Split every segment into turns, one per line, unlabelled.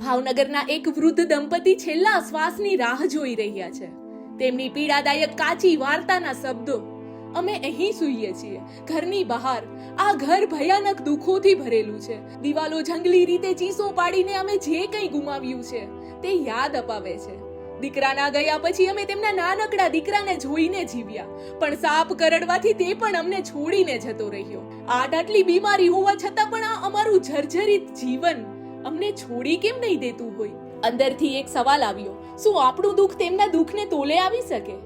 ભાવનગરના એક વૃદ્ધ દંપતી છેલ્લા શ્વાસની રાહ જોઈ રહ્યા છે. તેમની પીડાદાયક કાચી વાર્તાના શબ્દો. અમે અહીં સૂઈએ છીએ, ઘરની બહાર. આ ઘર ભયાનક દુઃખોથી ભરેલું છે. દિવાલો જંગલી રીતે ચીસો પાડીને અમે જે કંઈ ગુમાવ્યું છે તે યાદ અપાવે છે. દીકરાના ગયા પછી અમે તેમના નાનકડા દીકરાને જોઈને જીવ્યા, પણ સાપ કરડવાથી તે પણ અમને છોડીને જતો રહ્યો. આટલી બીમારી હોવા છતાં પણ આ અમારું જર્જરિત જીવન અમને છોડી કેમ નહીં દેતું હોય? અંદરથી એક સવાલ આવ્યો, શું આપણું દુઃખ તેમના દુઃખને તોલે આવી શકે?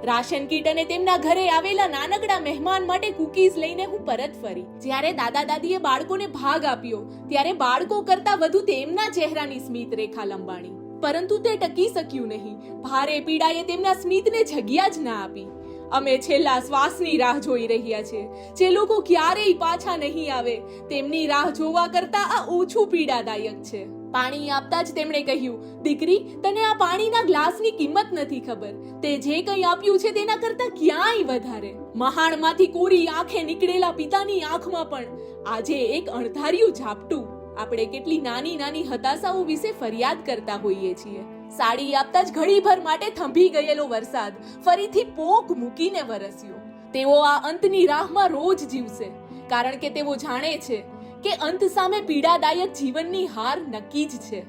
રાશન કીટ અને તેમના ઘરે આવેલા નાનકડા મહેમાન માટે કુકીઝ લઈને હું પરત ફરી. જ્યારે દાદા દાદીએ બાળકોને ભાગ આપ્યો ત્યારે બાળકો કરતા વધુ તેમના ચહેરાની સ્મિત રેખા લંબાણી, પરંતુ તે ટકી શક્યું નહીં. ભારે પીડાએ તેમના સ્મિતને જગ્યા જ ના આપી. અમે છેલ્લા શ્વાસની રાહ જોઈ રહ્યા છીએ. જે લોકો ક્યારેય પાછા નહીં આવે તેમની રાહ જોવા કરતા આ ઓછું પીડાદાયક છે. પાણી આપતા જ તેમણે કહ્યું, દીકરી, તને આ પાણીના ગ્લાસની કિંમત નથી ખબર. તે જે કંઈ આપ્યું છે તેના કરતા ક્યાંય વધારે. મહાણમાંથી કોરી આંખે નીકળેલા પિતાની આંખમાં પણ આજે એક અણધાર્યું ઝાપટું. આપણે કેટલી નાની નાની હતાશાઓ વિશે ફરિયાદ કરતા હોઈએ છીએ. સાડી આપતા જ ઘડીભર માટે થંભી ગયેલો વરસાદ ફરીથી પોક મૂકીને વરસ્યો. તેઓ આ અંતની રાહમાં રોજ જીવશે, કારણ કે તેઓ જાણે છે કે અંત સામે પીડાદાયક જીવનની હાર નક્કી જ છે.